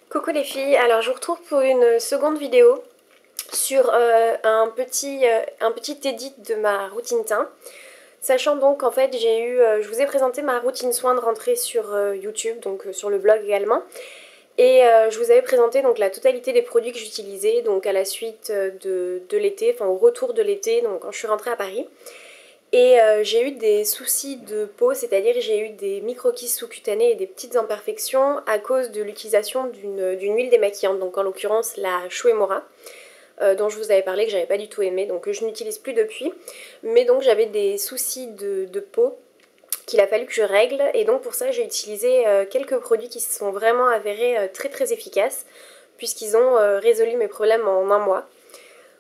Coucou les filles, alors je vous retrouve pour une seconde vidéo sur un petit edit de ma routine teint. Sachant donc qu'en fait je vous ai présenté ma routine soin de rentrée sur YouTube, donc sur le blog également. Et je vous avais présenté donc la totalité des produits que j'utilisais donc à la suite de l'été, enfin au retour de l'été, donc quand je suis rentrée à Paris. Et j'ai eu des soucis de peau, c'est-à-dire j'ai eu des micro-kystes sous-cutanés et des petites imperfections à cause de l'utilisation d'une huile démaquillante, donc en l'occurrence la Shuemora, dont je vous avais parlé que j'avais pas du tout aimé, donc je n'utilise plus depuis. Mais donc j'avais des soucis de peau qu'il a fallu que je règle, et donc pour ça j'ai utilisé quelques produits qui se sont vraiment avérés très très efficaces, puisqu'ils ont résolu mes problèmes en un mois.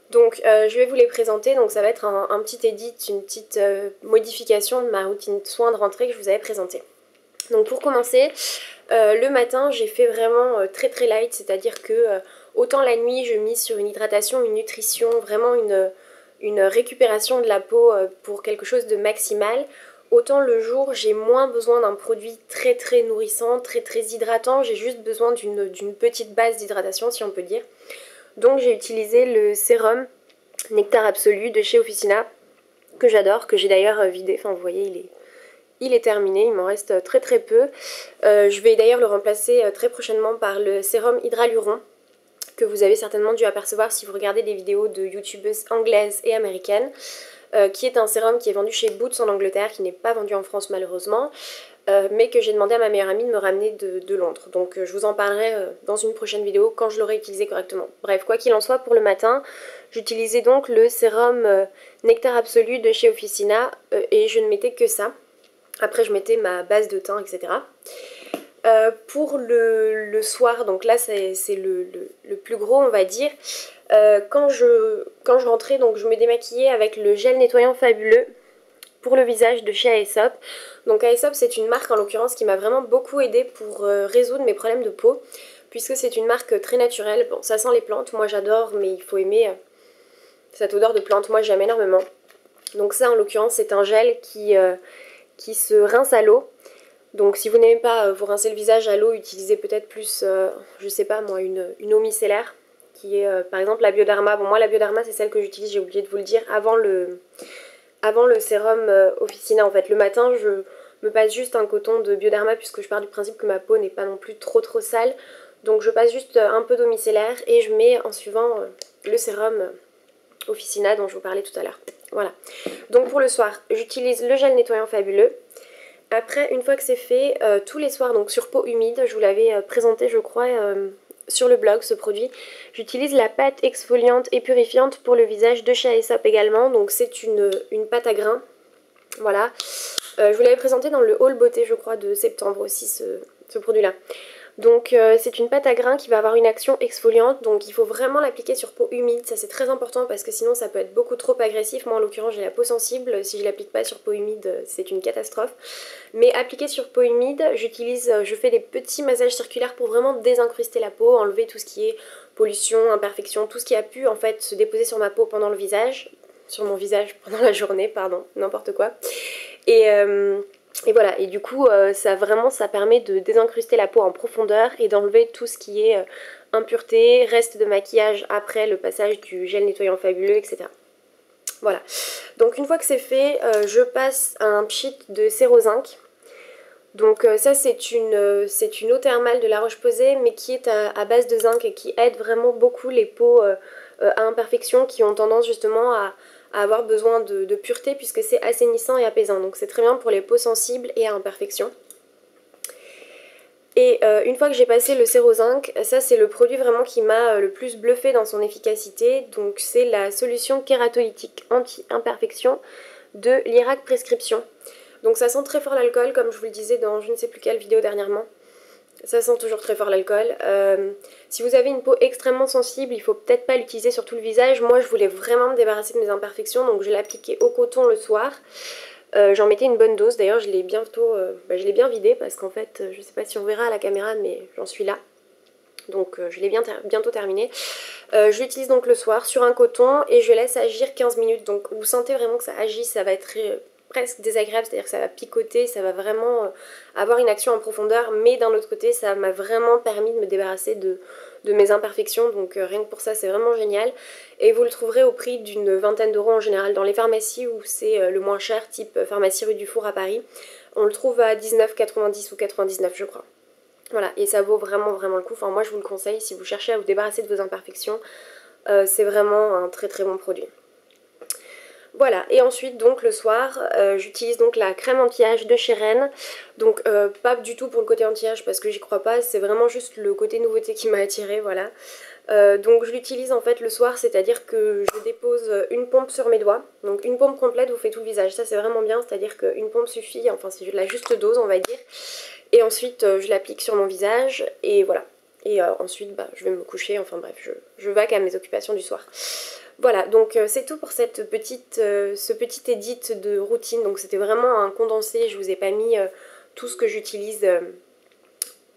Donc je vais vous les présenter, donc ça va être un petit edit, une petite modification de ma routine de soins de rentrée que je vous avais présentée. Donc pour commencer, le matin j'ai fait vraiment très très light, c'est-à-dire que autant la nuit je mise sur une hydratation, une nutrition, vraiment une récupération de la peau pour quelque chose de maximal, autant le jour j'ai moins besoin d'un produit très très nourrissant, très très hydratant, j'ai juste besoin d'une petite base d'hydratation si on peut dire. Donc j'ai utilisé le sérum Nectar Absolu de chez Officina, que j'adore, que j'ai d'ailleurs vidé, enfin vous voyez il est terminé, il m'en reste très très peu. Je vais d'ailleurs le remplacer très prochainement par le sérum Hydraluron, que vous avez certainement dû apercevoir si vous regardez des vidéos de youtubeuses anglaises et américaines, qui est un sérum qui est vendu chez Boots en Angleterre, qui n'est pas vendu en France malheureusement, mais que j'ai demandé à ma meilleure amie de me ramener de Londres. Donc je vous en parlerai dans une prochaine vidéo quand je l'aurai utilisé correctement. Bref, quoi qu'il en soit, pour le matin, j'utilisais donc le sérum Nectar Absolu de chez Officina, et je ne mettais que ça. Après je mettais ma base de teint, etc. Pour le soir, donc là c'est le plus gros on va dire, quand je rentrais, donc je me démaquillais avec le gel nettoyant fabuleux pour le visage de chez Aesop. Donc Aesop c'est une marque en l'occurrence qui m'a vraiment beaucoup aidée pour résoudre mes problèmes de peau, puisque c'est une marque très naturelle. Bon, ça sent les plantes, moi j'adore, mais il faut aimer cette odeur de plante, moi j'aime énormément. Donc ça en l'occurrence c'est un gel qui se rince à l'eau. Donc si vous n'aimez pas vous rincer le visage à l'eau, utilisez peut-être plus, je sais pas moi, une eau micellaire, qui est par exemple la Bioderma. Bon, moi la Bioderma c'est celle que j'utilise, j'ai oublié de vous le dire, avant le sérum Officina. En fait le matin je me passe juste un coton de Bioderma, puisque je pars du principe que ma peau n'est pas non plus trop sale. Donc je passe juste un peu d'eau micellaire et je mets en suivant le sérum Officina dont je vous parlais tout à l'heure. Voilà. Donc pour le soir, j'utilise le gel nettoyant fabuleux. Après, une fois que c'est fait, tous les soirs, donc sur peau humide, je vous l'avais présenté je crois sur le blog ce produit, j'utilise la pâte exfoliante et purifiante pour le visage de chez Aesop également. Donc c'est une pâte à grains, voilà. Je vous l'avais présenté dans le haul beauté je crois de septembre aussi, ce produit là. Donc c'est une pâte à grains qui va avoir une action exfoliante, donc il faut vraiment l'appliquer sur peau humide, ça c'est très important parce que sinon ça peut être beaucoup trop agressif. Moi en l'occurrence j'ai la peau sensible, si je l'applique pas sur peau humide c'est une catastrophe. Mais appliqué sur peau humide, je fais des petits massages circulaires pour vraiment désincruster la peau, enlever tout ce qui est pollution, imperfection, tout ce qui a pu en fait se déposer sur ma peau pendant le visage, sur mon visage pendant la journée, pardon, n'importe quoi. Et voilà, et du coup ça permet de désincruster la peau en profondeur et d'enlever tout ce qui est impureté, reste de maquillage après le passage du gel nettoyant fabuleux, etc. Voilà, donc une fois que c'est fait, je passe à un pchit de Cérozinc. Donc ça c'est une eau thermale de La Roche-Posay, mais qui est à base de zinc et qui aide vraiment beaucoup les peaux à imperfection, qui ont tendance justement à avoir besoin de pureté, puisque c'est assainissant et apaisant. Donc c'est très bien pour les peaux sensibles et à imperfection. Et une fois que j'ai passé le Cérozinc, ça c'est le produit vraiment qui m'a le plus bluffé dans son efficacité. Donc c'est la solution kératolytique anti-imperfection de l'Irak Prescription. Donc ça sent très fort l'alcool, comme je vous le disais dans je ne sais plus quelle vidéo dernièrement. Ça sent toujours très fort l'alcool. Si vous avez une peau extrêmement sensible, il faut peut-être pas l'utiliser sur tout le visage. Moi je voulais vraiment me débarrasser de mes imperfections, donc je l'ai appliqué au coton le soir. J'en mettais une bonne dose, d'ailleurs je l'ai bien vidé, parce qu'en fait je sais pas si on verra à la caméra, mais j'en suis là. Donc je l'ai bientôt terminé. Je l'utilise donc le soir sur un coton et je laisse agir 15 minutes. Donc vous sentez vraiment que ça agit, ça va être presque désagréable, c'est-à-dire que ça va picoter, ça va vraiment avoir une action en profondeur, mais d'un autre côté ça m'a vraiment permis de me débarrasser de mes imperfections, donc rien que pour ça c'est vraiment génial. Et vous le trouverez au prix d'une vingtaine d'euros en général dans les pharmacies où c'est le moins cher, type pharmacie rue du Four à Paris. On le trouve à 19,90 ou 99 je crois. Voilà, et ça vaut vraiment le coup. Enfin moi je vous le conseille si vous cherchez à vous débarrasser de vos imperfections. C'est vraiment un très très bon produit. Voilà, et ensuite donc le soir, j'utilise donc la crème anti-âge de chez Ren. Donc pas du tout pour le côté anti-âge parce que j'y crois pas, c'est vraiment juste le côté nouveauté qui m'a attirée, voilà. Donc je l'utilise en fait le soir, c'est-à-dire que je dépose une pompe sur mes doigts. Donc une pompe complète vous fait tout le visage, ça c'est vraiment bien, c'est-à-dire qu'une pompe suffit, enfin c'est la juste dose on va dire. Et ensuite je l'applique sur mon visage et voilà. Et ensuite je vais me coucher, enfin bref, je vaque à mes occupations du soir. Voilà, donc c'est tout pour ce petit edit de routine. Donc c'était vraiment un condensé, je vous ai pas mis tout ce que j'utilise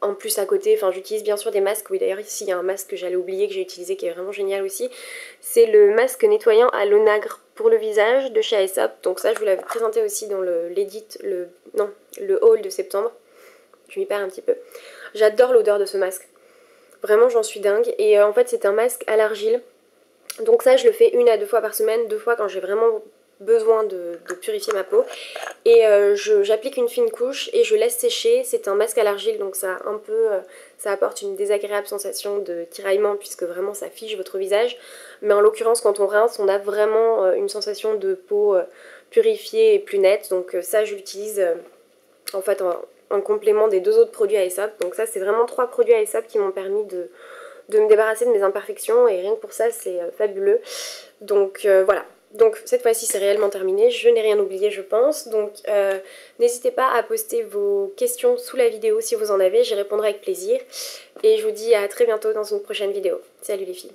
en plus à côté. Enfin j'utilise bien sûr des masques, oui d'ailleurs ici il y a un masque que j'allais oublier que j'ai utilisé qui est vraiment génial aussi. C'est le masque nettoyant à l'onagre pour le visage de chez Aesop. Donc ça je vous l'avais présenté aussi dans l'édit, le haul de septembre. Je m'y perds un petit peu. J'adore l'odeur de ce masque. Vraiment j'en suis dingue. Et en fait c'est un masque à l'argile. Donc ça je le fais 1 à 2 fois par semaine, 2 fois quand j'ai vraiment besoin de purifier ma peau. Et j'applique une fine couche et je laisse sécher. C'est un masque à l'argile donc ça apporte une désagréable sensation de tiraillement puisque vraiment ça fige votre visage. Mais en l'occurrence quand on rince on a vraiment une sensation de peau purifiée et plus nette. Donc ça je l'utilise en fait en complément des 2 autres produits Aesop. Donc ça c'est vraiment 3 produits Aesop qui m'ont permis de me débarrasser de mes imperfections et rien que pour ça c'est fabuleux. Donc voilà, donc cette fois-ci c'est réellement terminé, je n'ai rien oublié je pense. Donc n'hésitez pas à poster vos questions sous la vidéo si vous en avez, j'y répondrai avec plaisir. Et je vous dis à très bientôt dans une prochaine vidéo. Salut les filles.